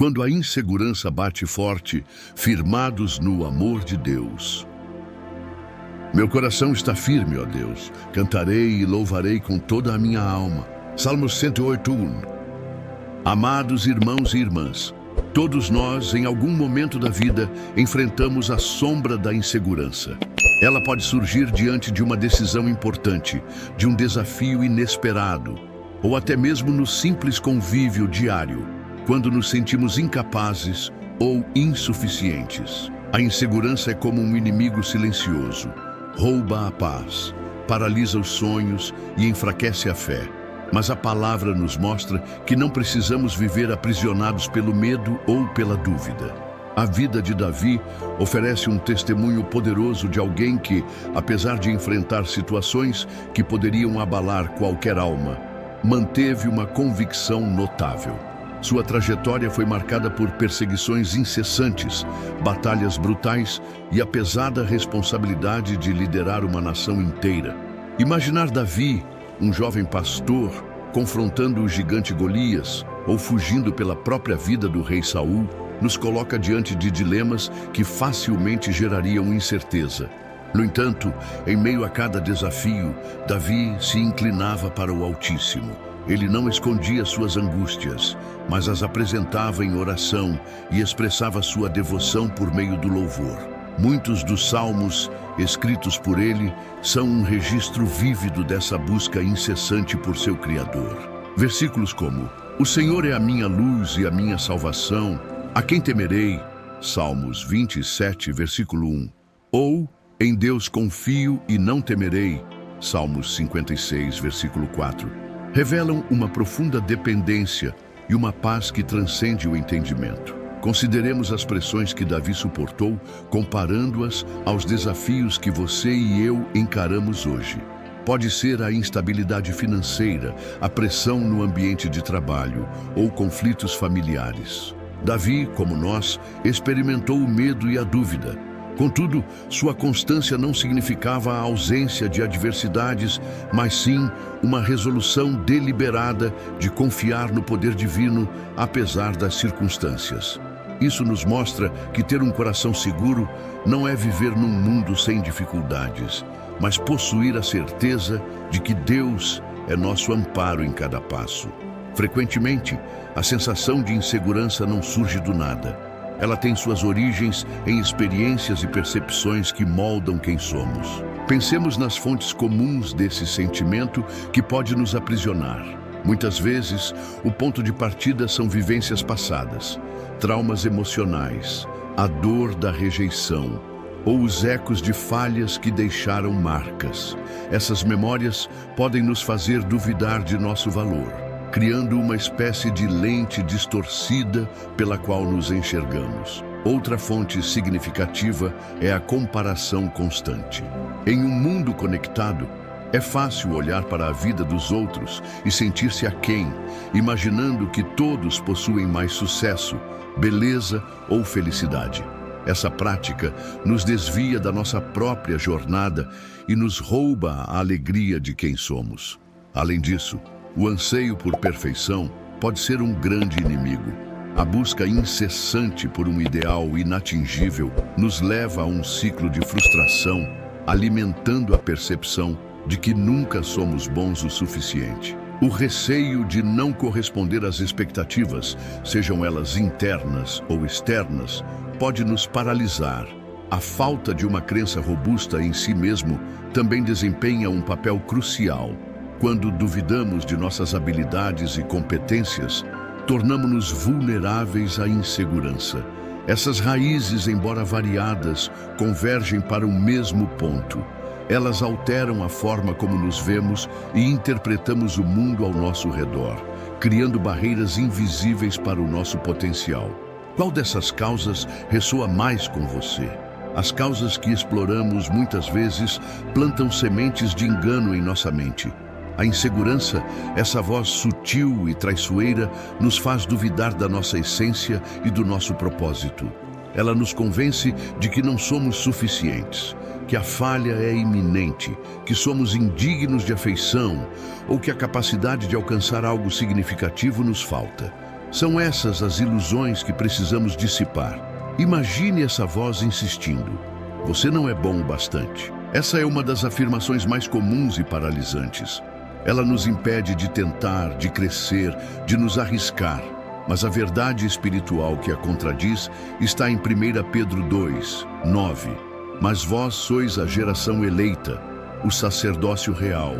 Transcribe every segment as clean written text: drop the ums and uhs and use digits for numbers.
quando a insegurança bate forte, firmados no amor de Deus. Meu coração está firme, ó Deus. Cantarei e louvarei com toda a minha alma. Salmos 108:1. Amados irmãos e irmãs, todos nós, em algum momento da vida, enfrentamos a sombra da insegurança. Ela pode surgir diante de uma decisão importante, de um desafio inesperado, ou até mesmo no simples convívio diário, quando nos sentimos incapazes ou insuficientes. A insegurança é como um inimigo silencioso. Rouba a paz, paralisa os sonhos e enfraquece a fé. Mas a palavra nos mostra que não precisamos viver aprisionados pelo medo ou pela dúvida. A vida de Davi oferece um testemunho poderoso de alguém que, apesar de enfrentar situações que poderiam abalar qualquer alma, manteve uma convicção notável. Sua trajetória foi marcada por perseguições incessantes, batalhas brutais e a pesada responsabilidade de liderar uma nação inteira. Imaginar Davi, um jovem pastor, confrontando o gigante Golias ou fugindo pela própria vida do rei Saul, nos coloca diante de dilemas que facilmente gerariam incerteza. No entanto, em meio a cada desafio, Davi se inclinava para o Altíssimo. Ele não escondia suas angústias, mas as apresentava em oração e expressava sua devoção por meio do louvor. Muitos dos salmos escritos por ele são um registro vívido dessa busca incessante por seu Criador. Versículos como: O Senhor é a minha luz e a minha salvação, a quem temerei? Salmos 27, versículo 1. Ou, em Deus confio e não temerei? Salmos 56, versículo 4. Revelam uma profunda dependência e uma paz que transcende o entendimento. Consideremos as pressões que Davi suportou, comparando-as aos desafios que você e eu encaramos hoje. Pode ser a instabilidade financeira, a pressão no ambiente de trabalho ou conflitos familiares. Davi, como nós, experimentou o medo e a dúvida. Contudo, sua constância não significava a ausência de adversidades, mas sim uma resolução deliberada de confiar no poder divino, apesar das circunstâncias. Isso nos mostra que ter um coração seguro não é viver num mundo sem dificuldades, mas possuir a certeza de que Deus é nosso amparo em cada passo. Frequentemente, a sensação de insegurança não surge do nada. Ela tem suas origens em experiências e percepções que moldam quem somos. Pensemos nas fontes comuns desse sentimento que pode nos aprisionar. Muitas vezes, o ponto de partida são vivências passadas, traumas emocionais, a dor da rejeição ou os ecos de falhas que deixaram marcas. Essas memórias podem nos fazer duvidar de nosso valor, criando uma espécie de lente distorcida pela qual nos enxergamos. Outra fonte significativa é a comparação constante. Em um mundo conectado, é fácil olhar para a vida dos outros e sentir-se aquém, imaginando que todos possuem mais sucesso, beleza ou felicidade. Essa prática nos desvia da nossa própria jornada e nos rouba a alegria de quem somos. Além disso, o anseio por perfeição pode ser um grande inimigo. A busca incessante por um ideal inatingível nos leva a um ciclo de frustração, alimentando a percepção de que nunca somos bons o suficiente. O receio de não corresponder às expectativas, sejam elas internas ou externas, pode nos paralisar. A falta de uma crença robusta em si mesmo também desempenha um papel crucial. Quando duvidamos de nossas habilidades e competências, tornamos-nos vulneráveis à insegurança. Essas raízes, embora variadas, convergem para o mesmo ponto. Elas alteram a forma como nos vemos e interpretamos o mundo ao nosso redor, criando barreiras invisíveis para o nosso potencial. Qual dessas causas ressoa mais com você? As causas que exploramos muitas vezes plantam sementes de engano em nossa mente. A insegurança, essa voz sutil e traiçoeira, nos faz duvidar da nossa essência e do nosso propósito. Ela nos convence de que não somos suficientes, que a falha é iminente, que somos indignos de afeição ou que a capacidade de alcançar algo significativo nos falta. São essas as ilusões que precisamos dissipar. Imagine essa voz insistindo: você não é bom o bastante. Essa é uma das afirmações mais comuns e paralisantes. Ela nos impede de tentar, de crescer, de nos arriscar. Mas a verdade espiritual que a contradiz está em 1 Pedro 2, 9. Mas vós sois a geração eleita, o sacerdócio real,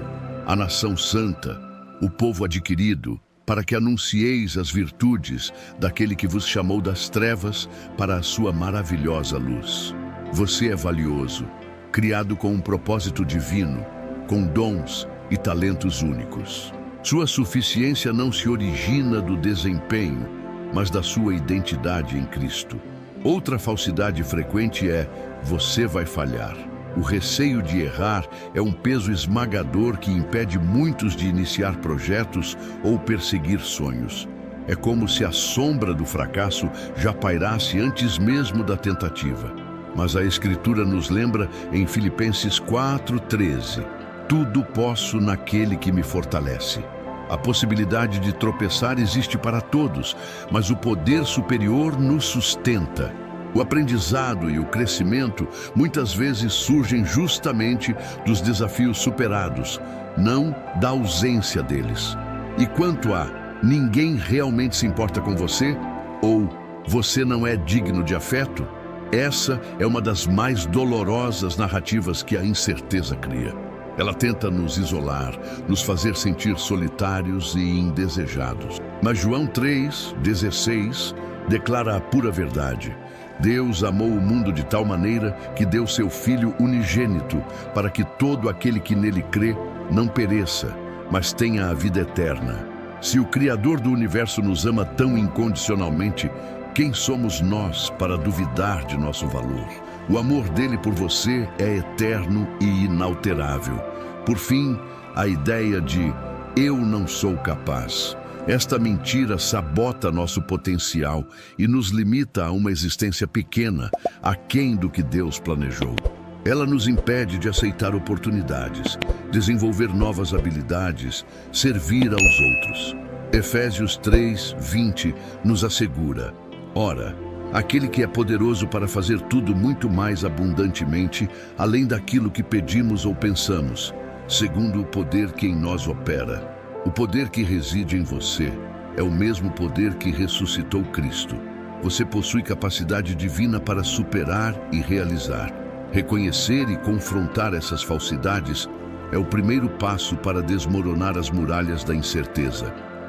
a nação santa, o povo adquirido, para que anuncieis as virtudes daquele que vos chamou das trevas para a sua maravilhosa luz. Você é valioso, criado com um propósito divino, com dons e talentos únicos. Sua suficiência não se origina do desempenho, mas da sua identidade em Cristo. Outra falsidade frequente é: você vai falhar. O receio de errar é um peso esmagador que impede muitos de iniciar projetos ou perseguir sonhos. É como se a sombra do fracasso já pairasse antes mesmo da tentativa. Mas a Escritura nos lembra em Filipenses 4:13: tudo posso naquele que me fortalece. A possibilidade de tropeçar existe para todos, mas o poder superior nos sustenta. O aprendizado e o crescimento muitas vezes surgem justamente dos desafios superados, não da ausência deles. E quanto a ninguém realmente se importa com você, ou você não é digno de afeto, essa é uma das mais dolorosas narrativas que a incerteza cria. Ela tenta nos isolar, nos fazer sentir solitários e indesejados. Mas João 3:16 declara a pura verdade. Deus amou o mundo de tal maneira que deu seu Filho unigênito, para que todo aquele que nele crê não pereça, mas tenha a vida eterna. Se o Criador do universo nos ama tão incondicionalmente, quem somos nós para duvidar de nosso valor? O amor dele por você é eterno e inalterável. Por fim, a ideia de eu não sou capaz. Esta mentira sabota nosso potencial e nos limita a uma existência pequena, aquém do que Deus planejou. Ela nos impede de aceitar oportunidades, desenvolver novas habilidades, servir aos outros. Efésios 3:20 nos assegura: ora, aquele que é poderoso para fazer tudo muito mais abundantemente, além daquilo que pedimos ou pensamos, segundo o poder que em nós opera. O poder que reside em você é o mesmo poder que ressuscitou Cristo. Você possui capacidade divina para superar e realizar. Reconhecer e confrontar essas falsidades é o primeiro passo para desmoronar as muralhas da incerteza.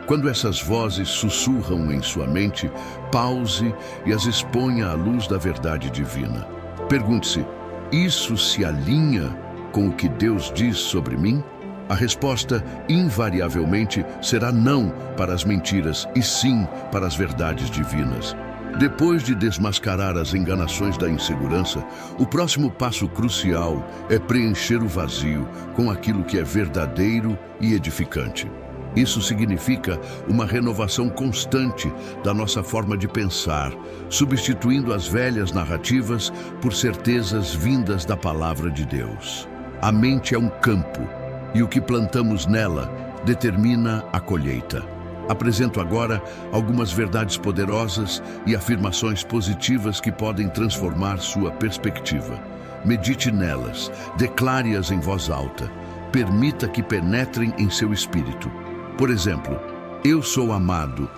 Quando essas vozes sussurram em sua mente, pause e as exponha à luz da verdade divina. Pergunte-se: isso se alinha com o que Deus diz sobre mim? A resposta, invariavelmente, será não para as mentiras e sim para as verdades divinas. Depois de desmascarar as enganações da insegurança, o próximo passo crucial é preencher o vazio com aquilo que é verdadeiro e edificante. Isso significa uma renovação constante da nossa forma de pensar, substituindo as velhas narrativas por certezas vindas da palavra de Deus. A mente é um campo, e o que plantamos nela determina a colheita. Apresento agora algumas verdades poderosas e afirmações positivas que podem transformar sua perspectiva. Medite nelas, declare-as em voz alta, permita que penetrem em seu espírito. Por exemplo, eu sou amado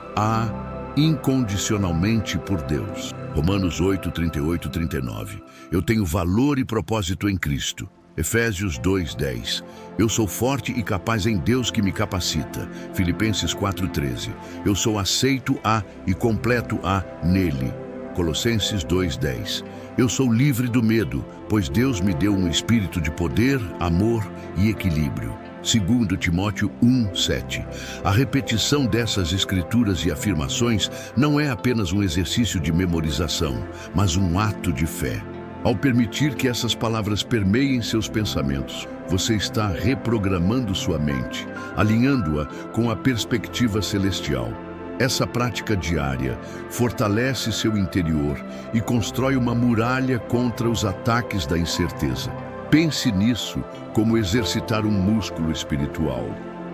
incondicionalmente por Deus. Romanos 8:38-39. Eu tenho valor e propósito em Cristo. Efésios 2:10. Eu sou forte e capaz em Deus que me capacita. Filipenses 4:13. Eu sou aceito e completo nele. Colossenses 2:10. Eu sou livre do medo, pois Deus me deu um espírito de poder, amor e equilíbrio. 2 Timóteo 1:7. A repetição dessas escrituras e afirmações não é apenas um exercício de memorização, mas um ato de fé. Ao permitir que essas palavras permeiem seus pensamentos, você está reprogramando sua mente, alinhando-a com a perspectiva celestial. Essa prática diária fortalece seu interior e constrói uma muralha contra os ataques da incerteza. Pense nisso como exercitar um músculo espiritual.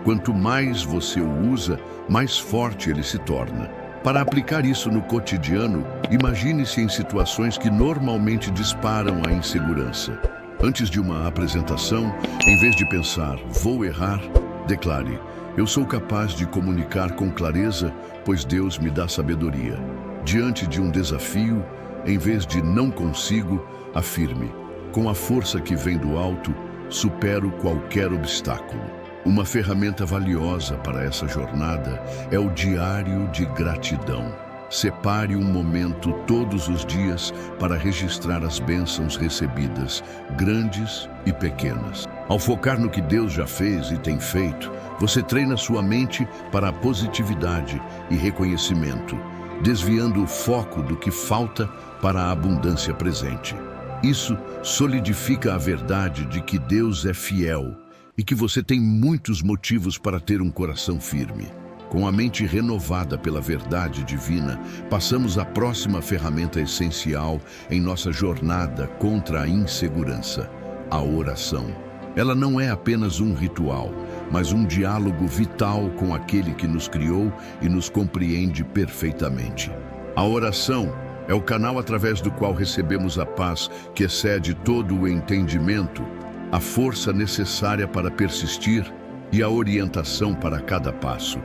Quanto mais você o usa, mais forte ele se torna. Para aplicar isso no cotidiano, imagine-se em situações que normalmente disparam a insegurança. Antes de uma apresentação, em vez de pensar, vou errar, declare, eu sou capaz de comunicar com clareza, pois Deus me dá sabedoria. Diante de um desafio, em vez de não consigo, afirme, com a força que vem do alto, supero qualquer obstáculo. Uma ferramenta valiosa para essa jornada é o diário de gratidão. Separe um momento todos os dias para registrar as bênçãos recebidas, grandes e pequenas. Ao focar no que Deus já fez e tem feito, você treina sua mente para a positividade e reconhecimento, desviando o foco do que falta para a abundância presente. Isso solidifica a verdade de que Deus é fiel e que você tem muitos motivos para ter um coração firme. Com a mente renovada pela verdade divina, passamos à próxima ferramenta essencial em nossa jornada contra a insegurança, a oração. Ela não é apenas um ritual, mas um diálogo vital com aquele que nos criou e nos compreende perfeitamente. A oração é o canal através do qual recebemos a paz que excede todo o entendimento, a força necessária para persistir e a orientação para cada passo.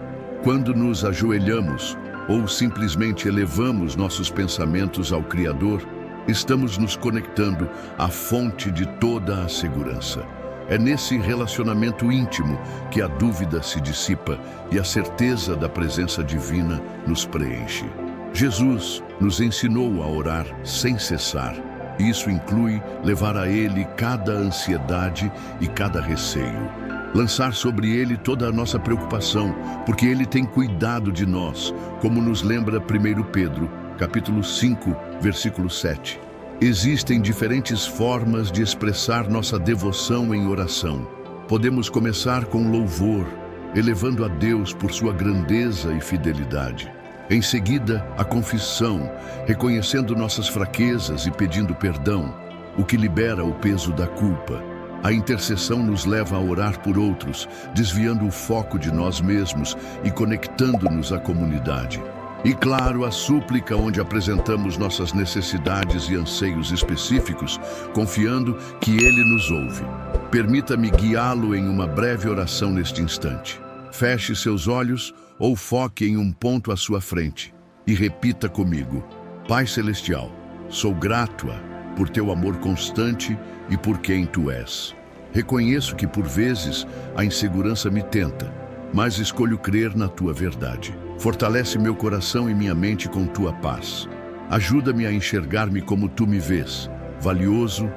Quando nos ajoelhamos ou simplesmente elevamos nossos pensamentos ao Criador, estamos nos conectando à fonte de toda a segurança. É nesse relacionamento íntimo que a dúvida se dissipa e a certeza da presença divina nos preenche. Jesus nos ensinou a orar sem cessar. Isso inclui levar a Ele cada ansiedade e cada receio. Lançar sobre Ele toda a nossa preocupação, porque Ele tem cuidado de nós, como nos lembra 1 Pedro, capítulo 5, versículo 7. Existem diferentes formas de expressar nossa devoção em oração. Podemos começar com louvor, elevando a Deus por sua grandeza e fidelidade. Em seguida, a confissão, reconhecendo nossas fraquezas e pedindo perdão, o que libera o peso da culpa. A intercessão nos leva a orar por outros, desviando o foco de nós mesmos e conectando-nos à comunidade. E claro, a súplica, onde apresentamos nossas necessidades e anseios específicos, confiando que Ele nos ouve. Permita-me guiá-lo em uma breve oração neste instante. Feche seus olhos ou foque em um ponto à sua frente e repita comigo: Pai Celestial, sou grato por teu amor constante e por quem tu és. Reconheço que por vezes a insegurança me tenta, mas escolho crer na tua verdade. Fortalece meu coração e minha mente com tua paz. Ajuda-me a enxergar-me como tu me vês, valioso,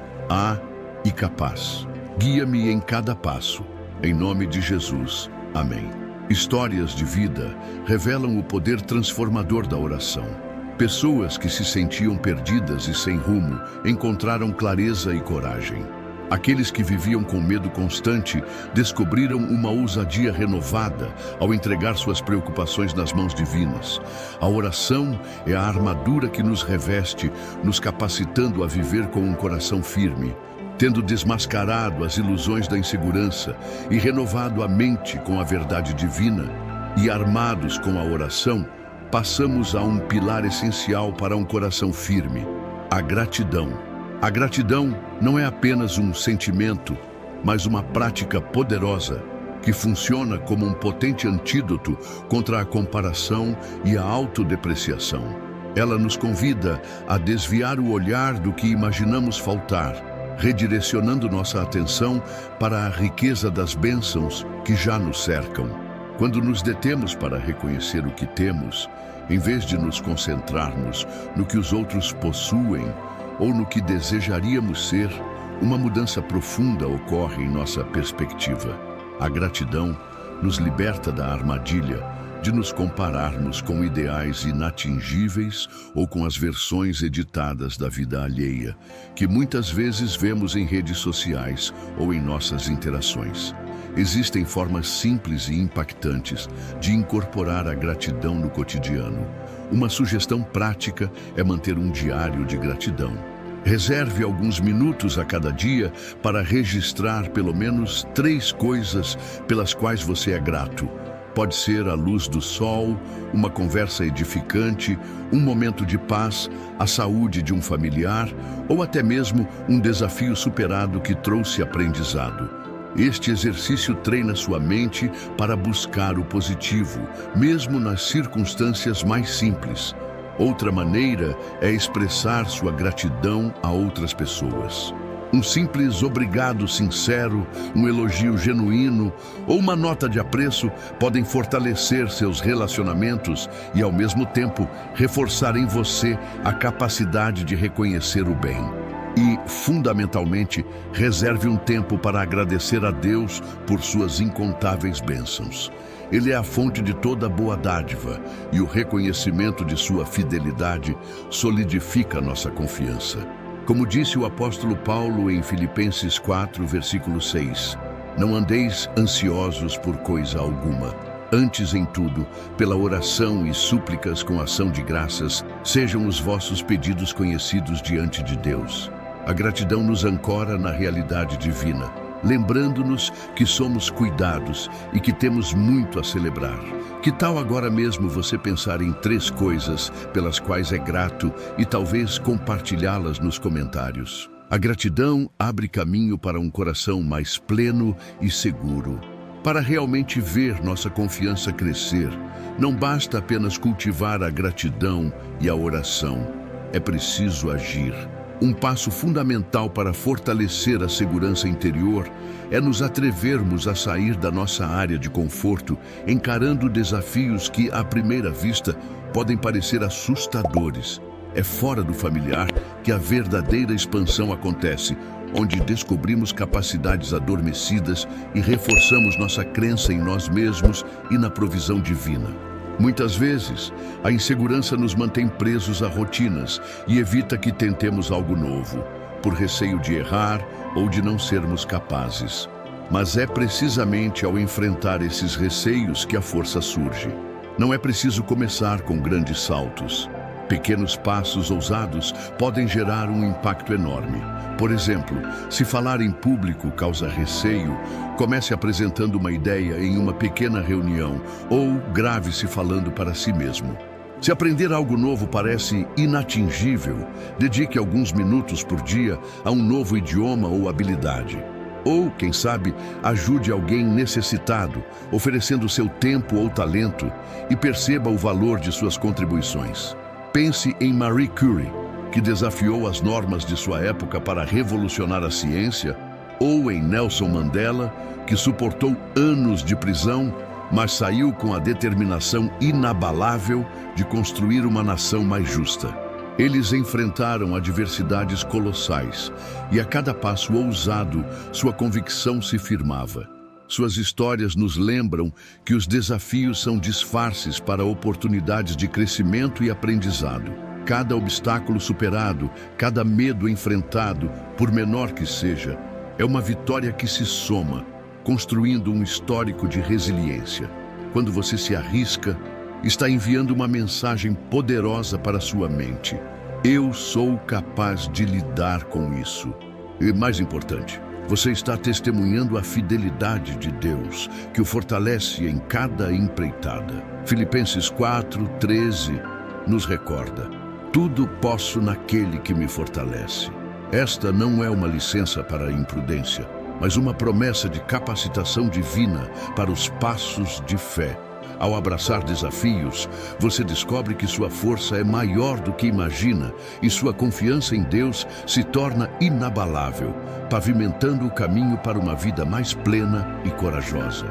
e capaz. Guia-me em cada passo. Em nome de Jesus. Amém. Histórias de vida revelam o poder transformador da oração. Pessoas que se sentiam perdidas e sem rumo encontraram clareza e coragem. Aqueles que viviam com medo constante descobriram uma ousadia renovada ao entregar suas preocupações nas mãos divinas. A oração é a armadura que nos reveste, nos capacitando a viver com um coração firme. Tendo desmascarado as ilusões da insegurança e renovado a mente com a verdade divina, e armados com a oração, passamos a um pilar essencial para um coração firme: a gratidão. A gratidão não é apenas um sentimento, mas uma prática poderosa que funciona como um potente antídoto contra a comparação e a autodepreciação. Ela nos convida a desviar o olhar do que imaginamos faltar, redirecionando nossa atenção para a riqueza das bênçãos que já nos cercam. Quando nos detemos para reconhecer o que temos, em vez de nos concentrarmos no que os outros possuem ou no que desejaríamos ser, uma mudança profunda ocorre em nossa perspectiva. A gratidão nos liberta da armadilha de nos compararmos com ideais inatingíveis ou com as versões editadas da vida alheia, que muitas vezes vemos em redes sociais ou em nossas interações. Existem formas simples e impactantes de incorporar a gratidão no cotidiano. Uma sugestão prática é manter um diário de gratidão. Reserve alguns minutos a cada dia para registrar pelo menos 3 coisas pelas quais você é grato. Pode ser a luz do sol, uma conversa edificante, um momento de paz, a saúde de um familiar ou até mesmo um desafio superado que trouxe aprendizado. Este exercício treina sua mente para buscar o positivo, mesmo nas circunstâncias mais simples. Outra maneira é expressar sua gratidão a outras pessoas. Um simples obrigado sincero, um elogio genuíno ou uma nota de apreço podem fortalecer seus relacionamentos e, ao mesmo tempo, reforçar em você a capacidade de reconhecer o bem. E, fundamentalmente, reserve um tempo para agradecer a Deus por suas incontáveis bênçãos. Ele é a fonte de toda boa dádiva e o reconhecimento de sua fidelidade solidifica nossa confiança. Como disse o apóstolo Paulo em Filipenses 4, versículo 6, não andeis ansiosos por coisa alguma. Antes, em tudo, pela oração e súplicas com ação de graças, sejam os vossos pedidos conhecidos diante de Deus. A gratidão nos ancora na realidade divina, lembrando-nos que somos cuidados e que temos muito a celebrar. Que tal agora mesmo você pensar em 3 coisas pelas quais é grato e talvez compartilhá-las nos comentários? A gratidão abre caminho para um coração mais pleno e seguro. Para realmente ver nossa confiança crescer, não basta apenas cultivar a gratidão e a oração. É preciso agir. Um passo fundamental para fortalecer a segurança interior é nos atrevermos a sair da nossa área de conforto, encarando desafios que, à primeira vista, podem parecer assustadores. É fora do familiar que a verdadeira expansão acontece, onde descobrimos capacidades adormecidas e reforçamos nossa crença em nós mesmos e na provisão divina. Muitas vezes, a insegurança nos mantém presos a rotinas e evita que tentemos algo novo, por receio de errar ou de não sermos capazes. Mas é precisamente ao enfrentar esses receios que a força surge. Não é preciso começar com grandes saltos. Pequenos passos ousados podem gerar um impacto enorme. Por exemplo, se falar em público causa receio, comece apresentando uma ideia em uma pequena reunião ou grave-se falando para si mesmo. Se aprender algo novo parece inatingível, dedique alguns minutos por dia a um novo idioma ou habilidade. Ou, quem sabe, ajude alguém necessitado, oferecendo seu tempo ou talento, e perceba o valor de suas contribuições. Pense em Marie Curie, que desafiou as normas de sua época para revolucionar a ciência, ou em Nelson Mandela, que suportou anos de prisão, mas saiu com a determinação inabalável de construir uma nação mais justa. Eles enfrentaram adversidades colossais, e a cada passo ousado, sua convicção se firmava. Suas histórias nos lembram que os desafios são disfarces para oportunidades de crescimento e aprendizado. Cada obstáculo superado, cada medo enfrentado, por menor que seja, é uma vitória que se soma, construindo um histórico de resiliência. Quando você se arrisca, está enviando uma mensagem poderosa para sua mente. Eu sou capaz de lidar com isso. E mais importante, você está testemunhando a fidelidade de Deus, que o fortalece em cada empreitada. Filipenses 4:13 nos recorda: tudo posso naquele que me fortalece. Esta não é uma licença para a imprudência, mas uma promessa de capacitação divina para os passos de fé. Ao abraçar desafios, você descobre que sua força é maior do que imagina e sua confiança em Deus se torna inabalável, pavimentando o caminho para uma vida mais plena e corajosa.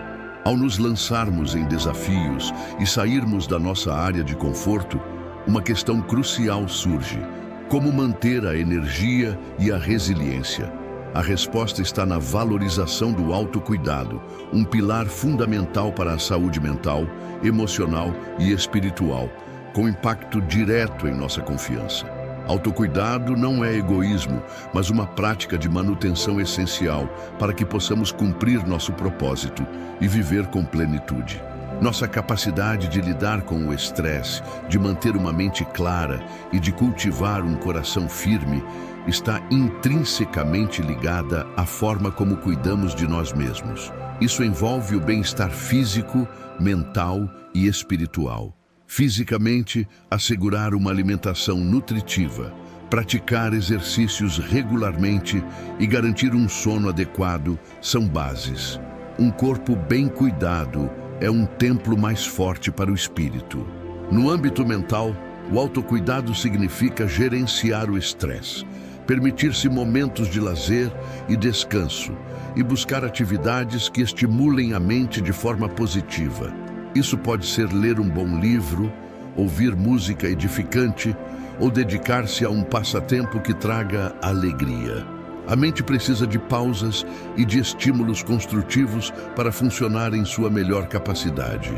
Ao nos lançarmos em desafios e sairmos da nossa área de conforto, uma questão crucial surge: como manter a energia e a resiliência? A resposta está na valorização do autocuidado, um pilar fundamental para a saúde mental, emocional e espiritual, com impacto direto em nossa confiança. Autocuidado não é egoísmo, mas uma prática de manutenção essencial para que possamos cumprir nosso propósito e viver com plenitude. Nossa capacidade de lidar com o estresse, de manter uma mente clara e de cultivar um coração firme está intrinsecamente ligada à forma como cuidamos de nós mesmos. Isso envolve o bem-estar físico, mental e espiritual. Fisicamente, assegurar uma alimentação nutritiva, praticar exercícios regularmente e garantir um sono adequado são bases. Um corpo bem cuidado é um templo mais forte para o espírito. No âmbito mental, o autocuidado significa gerenciar o estresse, permitir-se momentos de lazer e descanso e buscar atividades que estimulem a mente de forma positiva. Isso pode ser ler um bom livro, ouvir música edificante ou dedicar-se a um passatempo que traga alegria. A mente precisa de pausas e de estímulos construtivos para funcionar em sua melhor capacidade.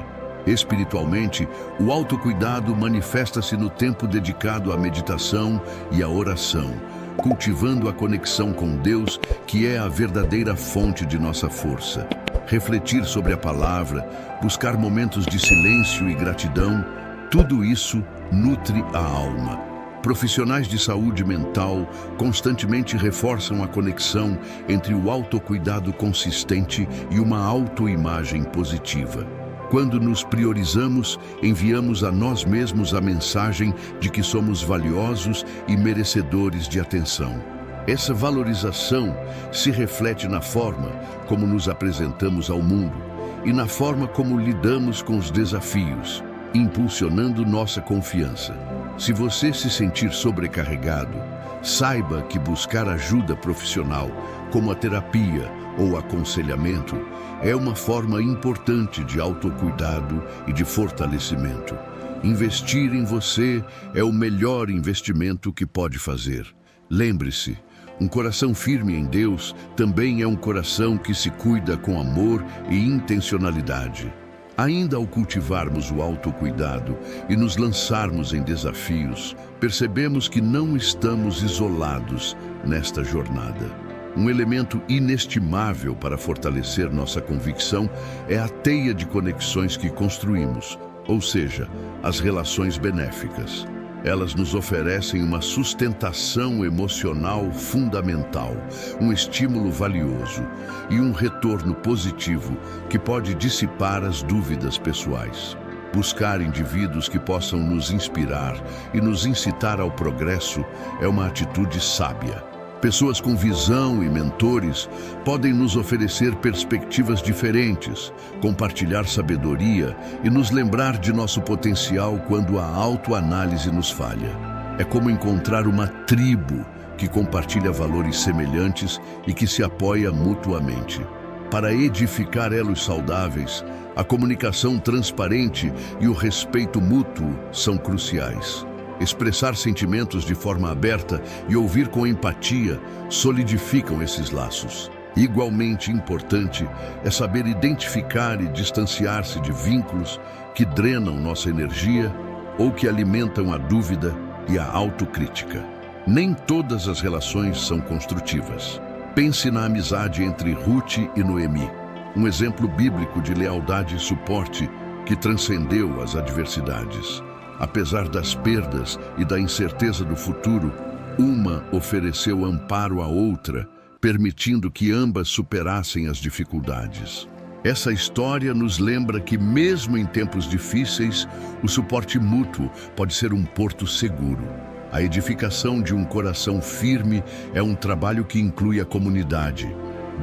Espiritualmente, o autocuidado manifesta-se no tempo dedicado à meditação e à oração, cultivando a conexão com Deus, que é a verdadeira fonte de nossa força. Refletir sobre a palavra, buscar momentos de silêncio e gratidão, tudo isso nutre a alma. Profissionais de saúde mental constantemente reforçam a conexão entre o autocuidado consistente e uma autoimagem positiva. Quando nos priorizamos, enviamos a nós mesmos a mensagem de que somos valiosos e merecedores de atenção. Essa valorização se reflete na forma como nos apresentamos ao mundo e na forma como lidamos com os desafios, impulsionando nossa confiança. Se você se sentir sobrecarregado, saiba que buscar ajuda profissional, como a terapia ou aconselhamento, é uma forma importante de autocuidado e de fortalecimento. Investir em você é o melhor investimento que pode fazer. Lembre-se, um coração firme em Deus também é um coração que se cuida com amor e intencionalidade. Ainda ao cultivarmos o autocuidado e nos lançarmos em desafios, percebemos que não estamos isolados nesta jornada. Um elemento inestimável para fortalecer nossa convicção é a teia de conexões que construímos, ou seja, as relações benéficas. Elas nos oferecem uma sustentação emocional fundamental, um estímulo valioso e um retorno positivo que pode dissipar as dúvidas pessoais. Buscar indivíduos que possam nos inspirar e nos incitar ao progresso é uma atitude sábia. Pessoas com visão e mentores podem nos oferecer perspectivas diferentes, compartilhar sabedoria e nos lembrar de nosso potencial quando a autoanálise nos falha. É como encontrar uma tribo que compartilha valores semelhantes e que se apoia mutuamente. Para edificar elos saudáveis, a comunicação transparente e o respeito mútuo são cruciais. Expressar sentimentos de forma aberta e ouvir com empatia solidificam esses laços. Igualmente importante é saber identificar e distanciar-se de vínculos que drenam nossa energia ou que alimentam a dúvida e a autocrítica. Nem todas as relações são construtivas. Pense na amizade entre Ruth e Noemi, um exemplo bíblico de lealdade e suporte que transcendeu as adversidades. Apesar das perdas e da incerteza do futuro, uma ofereceu amparo à outra, permitindo que ambas superassem as dificuldades. Essa história nos lembra que, mesmo em tempos difíceis, o suporte mútuo pode ser um porto seguro. A edificação de um coração firme é um trabalho que inclui a comunidade.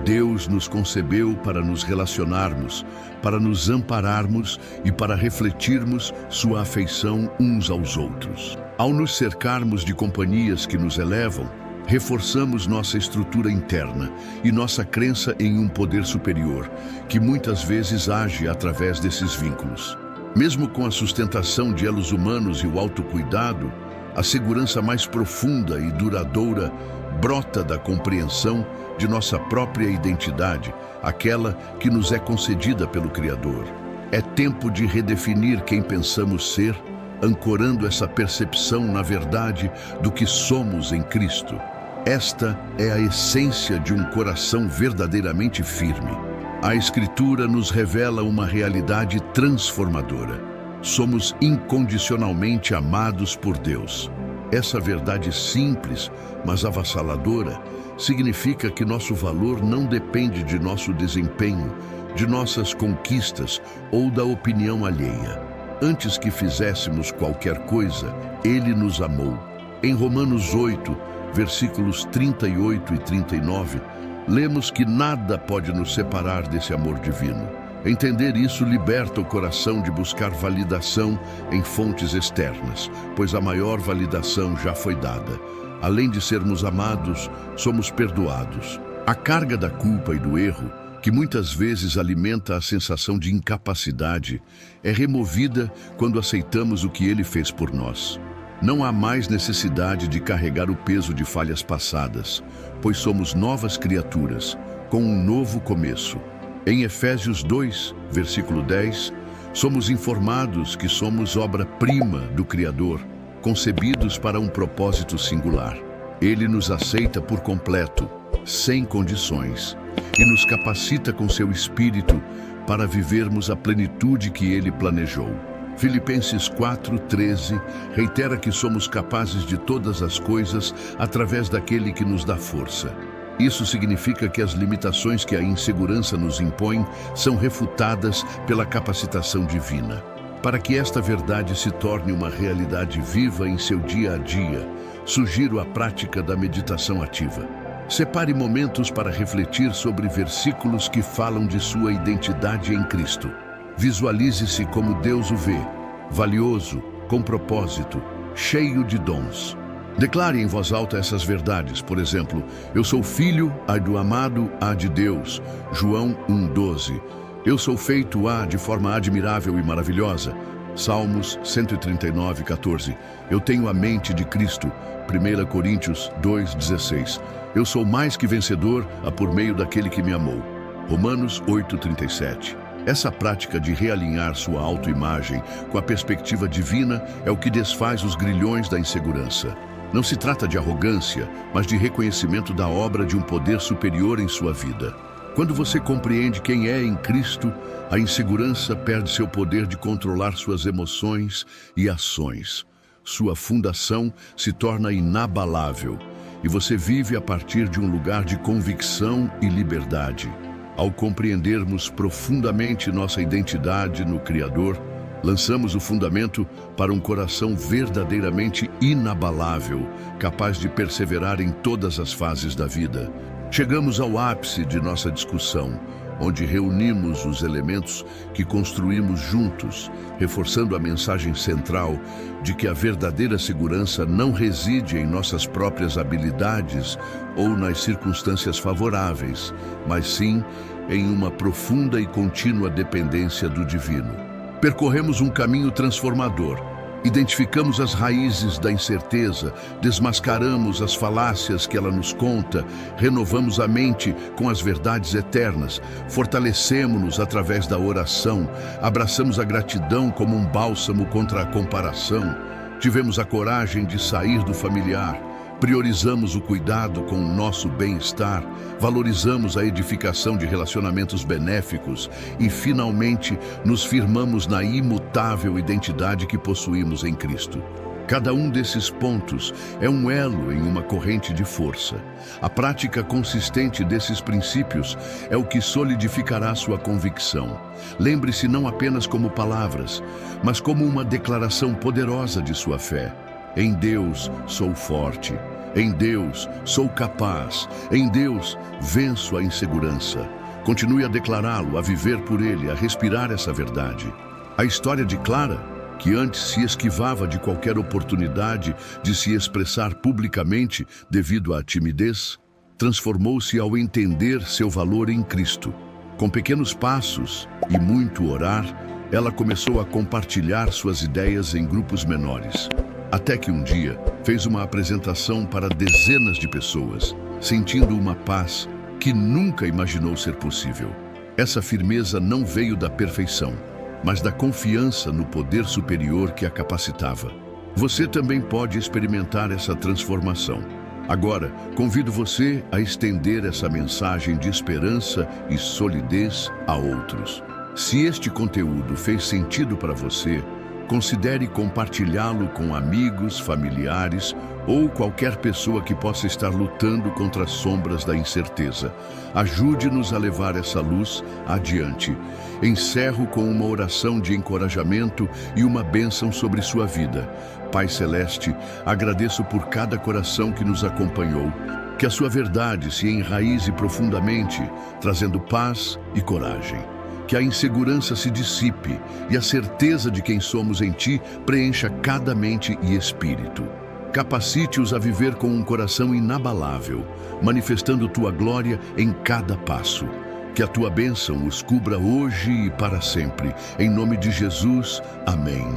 Deus nos concebeu para nos relacionarmos, para nos ampararmos e para refletirmos sua afeição uns aos outros. Ao nos cercarmos de companhias que nos elevam, reforçamos nossa estrutura interna e nossa crença em um poder superior, que muitas vezes age através desses vínculos. Mesmo com a sustentação de elos humanos e o autocuidado, a segurança mais profunda e duradoura brota da compreensão de nossa própria identidade, aquela que nos é concedida pelo Criador. É tempo de redefinir quem pensamos ser, ancorando essa percepção na verdade do que somos em Cristo. Esta é a essência de um coração verdadeiramente firme. A Escritura nos revela uma realidade transformadora. Somos incondicionalmente amados por Deus. Essa verdade simples, mas avassaladora, significa que nosso valor não depende de nosso desempenho, de nossas conquistas ou da opinião alheia. Antes que fizéssemos qualquer coisa, Ele nos amou. Em Romanos 8, versículos 38 e 39, lemos que nada pode nos separar desse amor divino. Entender isso liberta o coração de buscar validação em fontes externas, pois a maior validação já foi dada. Além de sermos amados, somos perdoados. A carga da culpa e do erro, que muitas vezes alimenta a sensação de incapacidade, é removida quando aceitamos o que Ele fez por nós. Não há mais necessidade de carregar o peso de falhas passadas, pois somos novas criaturas, com um novo começo. Em Efésios 2, versículo 10, somos informados que somos obra-prima do Criador, concebidos para um propósito singular. Ele nos aceita por completo, sem condições, e nos capacita com seu Espírito para vivermos a plenitude que Ele planejou. Filipenses 4:13 reitera que somos capazes de todas as coisas através daquele que nos dá força. Isso significa que as limitações que a insegurança nos impõe são refutadas pela capacitação divina. Para que esta verdade se torne uma realidade viva em seu dia a dia, sugiro a prática da meditação ativa. Separe momentos para refletir sobre versículos que falam de sua identidade em Cristo. Visualize-se como Deus o vê, valioso, com propósito, cheio de dons. Declare em voz alta essas verdades, por exemplo, eu sou filho do amado de Deus, João 1:12. Eu sou feito de forma admirável e maravilhosa, Salmos 139:14. Eu tenho a mente de Cristo, 1 Coríntios 2:16. Eu sou mais que vencedor por meio daquele que me amou, Romanos 8:37. Essa prática de realinhar sua autoimagem com a perspectiva divina é o que desfaz os grilhões da insegurança. Não se trata de arrogância, mas de reconhecimento da obra de um poder superior em sua vida. Quando você compreende quem é em Cristo, a insegurança perde seu poder de controlar suas emoções e ações. Sua fundação se torna inabalável e você vive a partir de um lugar de convicção e liberdade. Ao compreendermos profundamente nossa identidade no Criador, lançamos o fundamento para um coração verdadeiramente inabalável, capaz de perseverar em todas as fases da vida. Chegamos ao ápice de nossa discussão, onde reunimos os elementos que construímos juntos, reforçando a mensagem central de que a verdadeira segurança não reside em nossas próprias habilidades ou nas circunstâncias favoráveis, mas sim em uma profunda e contínua dependência do divino. Percorremos um caminho transformador. Identificamos as raízes da incerteza, desmascaramos as falácias que ela nos conta, renovamos a mente com as verdades eternas, fortalecemos-nos através da oração, abraçamos a gratidão como um bálsamo contra a comparação, tivemos a coragem de sair do familiar, priorizamos o cuidado com o nosso bem-estar, valorizamos a edificação de relacionamentos benéficos e, finalmente, nos firmamos na imutável identidade que possuímos em Cristo. Cada um desses pontos é um elo em uma corrente de força. A prática consistente desses princípios é o que solidificará sua convicção. Lembre-se não apenas como palavras, mas como uma declaração poderosa de sua fé. Em Deus sou forte, em Deus sou capaz, em Deus venço a insegurança. Continue a declará-lo, a viver por ele, a respirar essa verdade. A história de Clara, que antes se esquivava de qualquer oportunidade de se expressar publicamente devido à timidez, transformou-se ao entender seu valor em Cristo. Com pequenos passos e muito orar, ela começou a compartilhar suas ideias em grupos menores. Até que um dia fez uma apresentação para dezenas de pessoas, sentindo uma paz que nunca imaginou ser possível. Essa firmeza não veio da perfeição, mas da confiança no poder superior que a capacitava. Você também pode experimentar essa transformação. Agora, convido você a estender essa mensagem de esperança e solidez a outros. Se este conteúdo fez sentido para você, considere compartilhá-lo com amigos, familiares ou qualquer pessoa que possa estar lutando contra as sombras da incerteza. Ajude-nos a levar essa luz adiante. Encerro com uma oração de encorajamento e uma bênção sobre sua vida. Pai Celeste, agradeço por cada coração que nos acompanhou. Que a sua verdade se enraize profundamente, trazendo paz e coragem. Que a insegurança se dissipe e a certeza de quem somos em Ti preencha cada mente e espírito. Capacite-os a viver com um coração inabalável, manifestando Tua glória em cada passo. Que a Tua bênção os cubra hoje e para sempre. Em nome de Jesus, amém.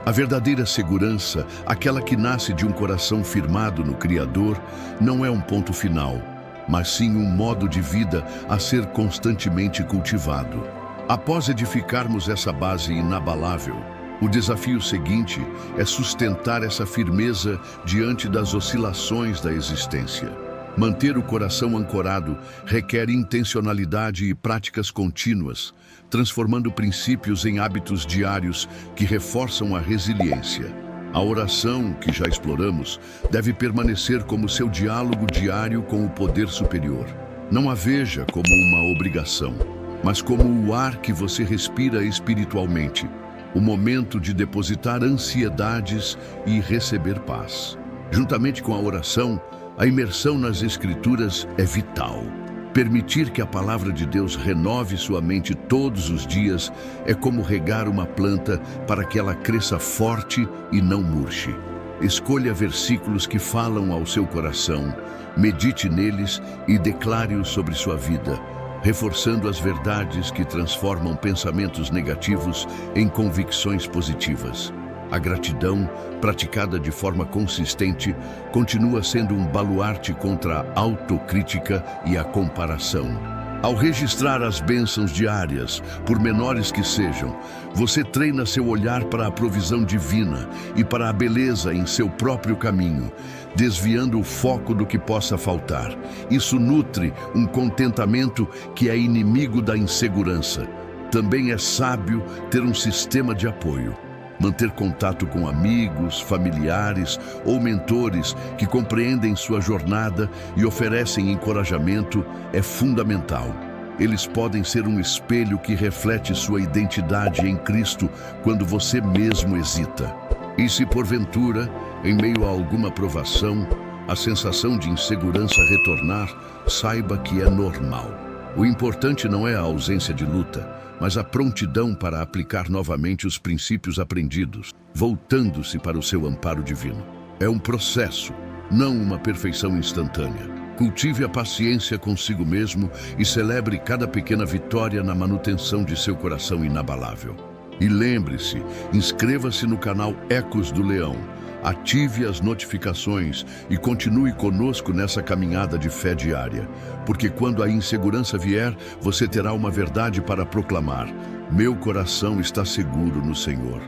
A verdadeira segurança, aquela que nasce de um coração firmado no Criador, não é um ponto final, mas sim um modo de vida a ser constantemente cultivado. Após edificarmos essa base inabalável, o desafio seguinte é sustentar essa firmeza diante das oscilações da existência. Manter o coração ancorado requer intencionalidade e práticas contínuas, transformando princípios em hábitos diários que reforçam a resiliência. A oração, que já exploramos, deve permanecer como seu diálogo diário com o poder superior. Não a veja como uma obrigação, mas como o ar que você respira espiritualmente, o momento de depositar ansiedades e receber paz. Juntamente com a oração, a imersão nas Escrituras é vital. Permitir que a palavra de Deus renove sua mente todos os dias é como regar uma planta para que ela cresça forte e não murche. Escolha versículos que falam ao seu coração, medite neles e declare-os sobre sua vida, reforçando as verdades que transformam pensamentos negativos em convicções positivas. A gratidão, praticada de forma consistente, continua sendo um baluarte contra a autocrítica e a comparação. Ao registrar as bênçãos diárias, por menores que sejam, você treina seu olhar para a provisão divina e para a beleza em seu próprio caminho, desviando o foco do que possa faltar. Isso nutre um contentamento que é inimigo da insegurança. Também é sábio ter um sistema de apoio. Manter contato com amigos, familiares ou mentores que compreendem sua jornada e oferecem encorajamento é fundamental. Eles podem ser um espelho que reflete sua identidade em Cristo quando você mesmo hesita. E se porventura, em meio a alguma provação, a sensação de insegurança retornar, saiba que é normal. O importante não é a ausência de luta, mas a prontidão para aplicar novamente os princípios aprendidos, voltando-se para o seu amparo divino. É um processo, não uma perfeição instantânea. Cultive a paciência consigo mesmo e celebre cada pequena vitória na manutenção de seu coração inabalável. E lembre-se, inscreva-se no canal Ecos do Leão, ative as notificações e continue conosco nessa caminhada de fé diária, porque quando a insegurança vier, você terá uma verdade para proclamar: meu coração está seguro no Senhor.